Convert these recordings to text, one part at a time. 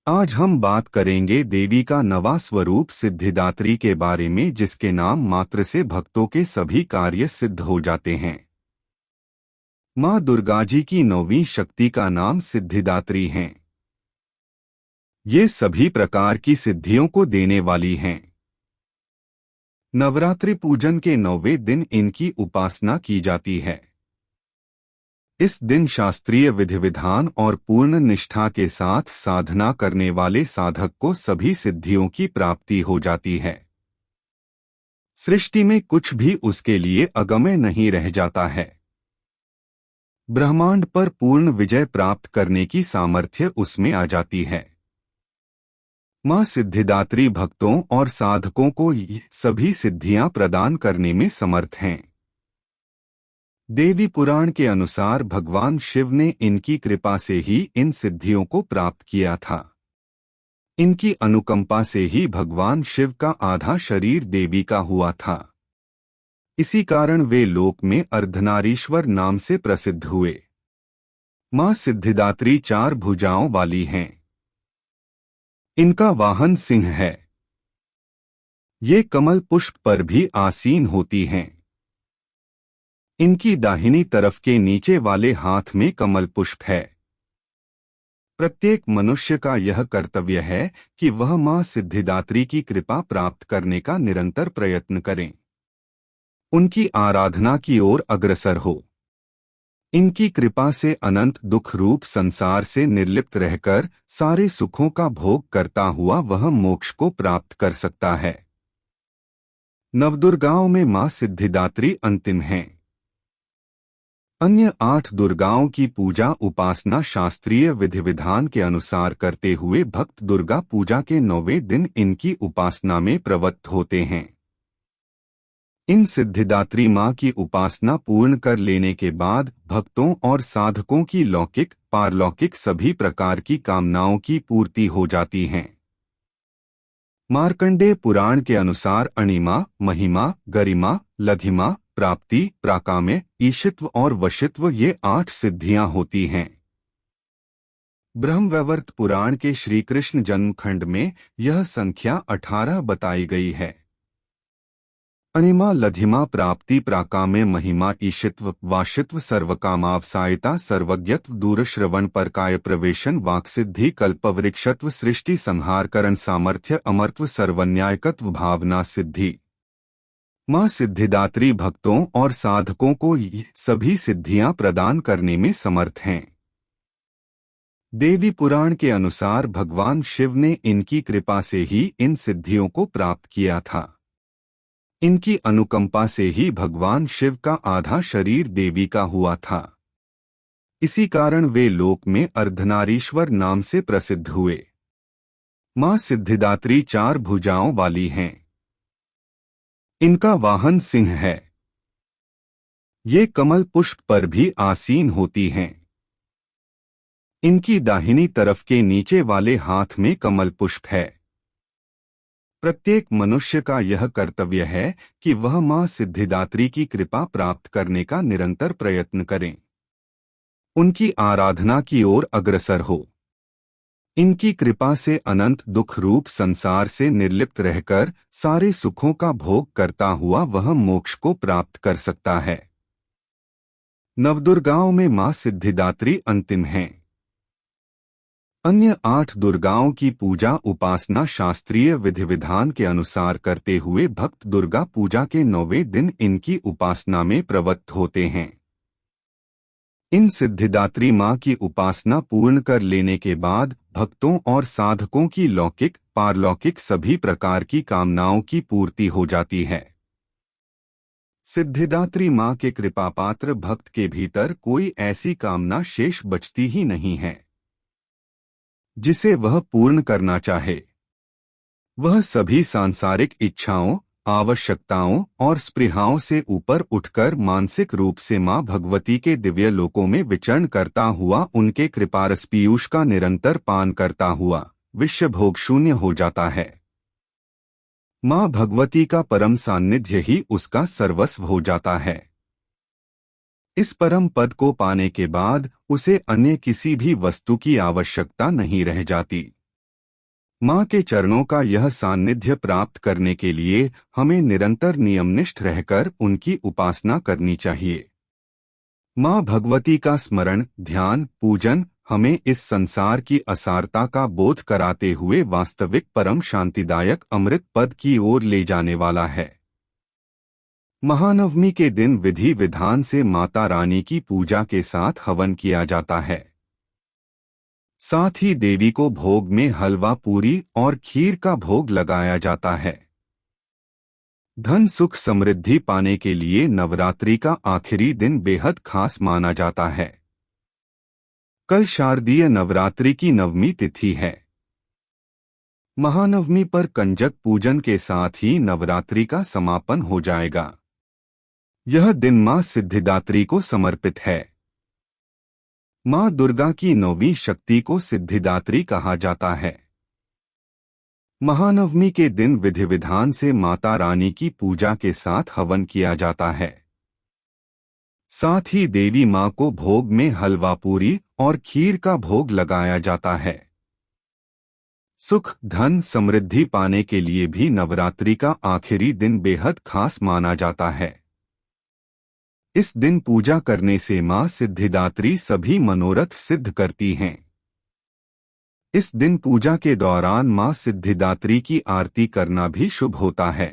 आज हम बात करेंगे देवी का नवा स्वरूप सिद्धिदात्री के बारे में, जिसके नाम मात्र से भक्तों के सभी कार्य सिद्ध हो जाते हैं। माँ दुर्गा जी की नौवीं शक्ति का नाम सिद्धिदात्री हैं। ये सभी प्रकार की सिद्धियों को देने वाली हैं। नवरात्रि पूजन के 9वें दिन इनकी उपासना की जाती है। इस दिन शास्त्रीय विधि विधान और पूर्ण निष्ठा के साथ साधना करने वाले साधक को सभी सिद्धियों की प्राप्ति हो जाती है। सृष्टि में कुछ भी उसके लिए अगम्य नहीं रह जाता है। ब्रह्मांड पर पूर्ण विजय प्राप्त करने की सामर्थ्य उसमें आ जाती है। मां सिद्धिदात्री भक्तों और साधकों को ये सभी सिद्धियां प्रदान करने में समर्थ हैं। देवी पुराण के अनुसार भगवान शिव ने इनकी कृपा से ही इन सिद्धियों को प्राप्त किया था। इनकी अनुकंपा से ही भगवान शिव का आधा शरीर देवी का हुआ था। इसी कारण वे लोक में अर्धनारीश्वर नाम से प्रसिद्ध हुए। मां सिद्धिदात्री 4 भुजाओं वाली हैं। इनका वाहन सिंह है। ये कमल पुष्प पर भी आसीन होती हैं। इनकी दाहिनी तरफ के नीचे वाले हाथ में कमल पुष्प है। प्रत्येक मनुष्य का यह कर्तव्य है कि वह मां सिद्धिदात्री की कृपा प्राप्त करने का निरंतर प्रयत्न करें, उनकी आराधना की ओर अग्रसर हो। इनकी कृपा से अनंत दुख रूप संसार से निर्लिप्त रहकर सारे सुखों का भोग करता हुआ वह मोक्ष को प्राप्त कर सकता है। नवदुर्गाओं में मां सिद्धिदात्री अंतिम हैं। अन्य 8 दुर्गाओं की पूजा उपासना शास्त्रीय विधि विधान के अनुसार करते हुए भक्त दुर्गा पूजा के 9वें दिन इनकी उपासना में प्रवृत्त होते हैं। इन सिद्धिदात्री मां की उपासना पूर्ण कर लेने के बाद भक्तों और साधकों की लौकिक पारलौकिक सभी प्रकार की कामनाओं की पूर्ति हो जाती हैं। मार्कंडेय पुराण के अनुसार अणिमा, महिमा, गरिमा, लघिमा, प्राप्ति, प्राकाम्य, ईशित्व और वशित्व ये 8 सिद्धियां होती हैं। ब्रह्मवैवर्त पुराण के श्री कृष्ण जन्मखंड में यह संख्या 18 बताई गई है। अणिमा, लघिमा, प्राप्ति, प्राकाम्य, महिमा, ईशित्व, वाशित्व, सर्वकामावसायिता, सर्वज्ञत्व, दूरश्रवण, परकाय प्रवेशन, वाक्सिद्धि, कल्पवृक्षत्व, सृष्टि संहारकरण सामर्थ्य, अमरत्व, सर्वन्यायकत्व, भावना सिद्धि। मां सिद्धिदात्री भक्तों और साधकों को ये सभी सिद्धियां प्रदान करने में समर्थ हैं। देवी पुराण के अनुसार भगवान शिव ने इनकी कृपा से ही इन सिद्धियों को प्राप्त किया था। इनकी अनुकंपा से ही भगवान शिव का आधा शरीर देवी का हुआ था। इसी कारण वे लोक में अर्धनारीश्वर नाम से प्रसिद्ध हुए। मां सिद्धिदात्री 4 भुजाओं वाली हैं। इनका वाहन सिंह है। ये कमल पुष्प पर भी आसीन होती हैं। इनकी दाहिनी तरफ के नीचे वाले हाथ में कमल पुष्प है। प्रत्येक मनुष्य का यह कर्तव्य है कि वह मां सिद्धिदात्री की कृपा प्राप्त करने का निरंतर प्रयत्न करें, उनकी आराधना की ओर अग्रसर हो। इनकी कृपा से अनंत दुख रूप संसार से निर्लिप्त रहकर सारे सुखों का भोग करता हुआ वह मोक्ष को प्राप्त कर सकता है। नवदुर्गाओं में मां सिद्धिदात्री अंतिम हैं। अन्य 8 दुर्गाओं की पूजा उपासना शास्त्रीय विधि विधान के अनुसार करते हुए भक्त दुर्गा पूजा के 9वें दिन इनकी उपासना में प्रवृत्त होते हैं। इन सिद्धिदात्री मां की उपासना पूर्ण कर लेने के बाद भक्तों और साधकों की लौकिक पारलौकिक सभी प्रकार की कामनाओं की पूर्ति हो जाती है। सिद्धिदात्री मां के कृपापात्र भक्त के भीतर कोई ऐसी कामना शेष बचती ही नहीं है जिसे वह पूर्ण करना चाहे। वह सभी सांसारिक इच्छाओं, आवश्यकताओं और स्पृहाओं से ऊपर उठकर मानसिक रूप से मां भगवती के दिव्य लोकों में विचरण करता हुआ उनके कृपारस पीयूष का निरंतर पान करता हुआ विश्व भोग शून्य हो जाता है। मां भगवती का परम सान्निध्य ही उसका सर्वस्व हो जाता है। इस परम पद को पाने के बाद उसे अन्य किसी भी वस्तु की आवश्यकता नहीं रह जाती। माँ के चरणों का यह सान्निध्य प्राप्त करने के लिए हमें निरंतर नियमनिष्ठ रहकर उनकी उपासना करनी चाहिए। माँ भगवती का स्मरण, ध्यान, पूजन हमें इस संसार की असारता का बोध कराते हुए वास्तविक परम शांतिदायक अमृत पद की ओर ले जाने वाला है। महानवमी के दिन विधि विधान से माता रानी की पूजा के साथ हवन किया जाता है। साथ ही देवी को भोग में हलवा, पूरी और खीर का भोग लगाया जाता है। धन सुख समृद्धि पाने के लिए नवरात्रि का आखिरी दिन बेहद खास माना जाता है। कल शारदीय नवरात्रि की नवमी तिथि है। महानवमी पर कंजक पूजन के साथ ही नवरात्रि का समापन हो जाएगा। यह दिन मां सिद्धिदात्री को समर्पित है। मां दुर्गा की नौवीं शक्ति को सिद्धिदात्री कहा जाता है। महानवमी के दिन विधि विधान से माता रानी की पूजा के साथ हवन किया जाता है। साथ ही देवी मां को भोग में हलवा, पूरी और खीर का भोग लगाया जाता है। सुख, धन, समृद्धि पाने के लिए भी नवरात्रि का आखिरी दिन बेहद खास माना जाता है। इस दिन पूजा करने से मां सिद्धिदात्री सभी मनोरथ सिद्ध करती हैं। इस दिन पूजा के दौरान मां सिद्धिदात्री की आरती करना भी शुभ होता है।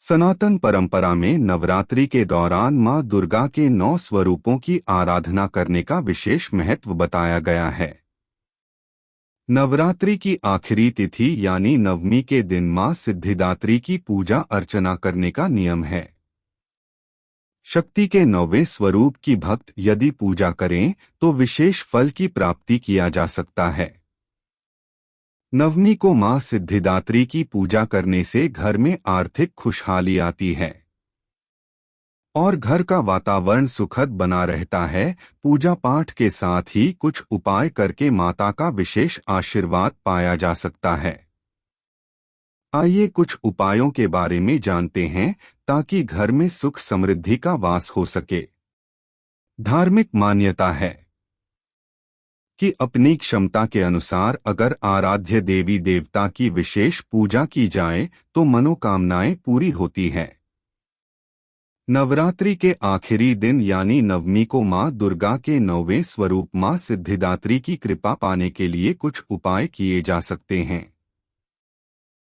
सनातन परंपरा में नवरात्रि के दौरान मां दुर्गा के 9 स्वरूपों की आराधना करने का विशेष महत्व बताया गया है। नवरात्रि की आखिरी तिथि यानी नवमी के दिन मां सिद्धिदात्री की पूजा अर्चना करने का नियम है। शक्ति के 9वें स्वरूप की भक्त यदि पूजा करें तो विशेष फल की प्राप्ति किया जा सकता है। नवमी को मां सिद्धिदात्री की पूजा करने से घर में आर्थिक खुशहाली आती है और घर का वातावरण सुखद बना रहता है। पूजा पाठ के साथ ही कुछ उपाय करके माता का विशेष आशीर्वाद पाया जा सकता है। आइए कुछ उपायों के बारे में जानते हैं ताकि घर में सुख समृद्धि का वास हो सके। धार्मिक मान्यता है कि अपनी क्षमता के अनुसार अगर आराध्य देवी देवता की विशेष पूजा की जाए तो मनोकामनाएं पूरी होती हैं। नवरात्रि के आखिरी दिन यानी नवमी को मां दुर्गा के 9वें स्वरूप मां सिद्धिदात्री की कृपा पाने के लिए कुछ उपाय किए जा सकते हैं।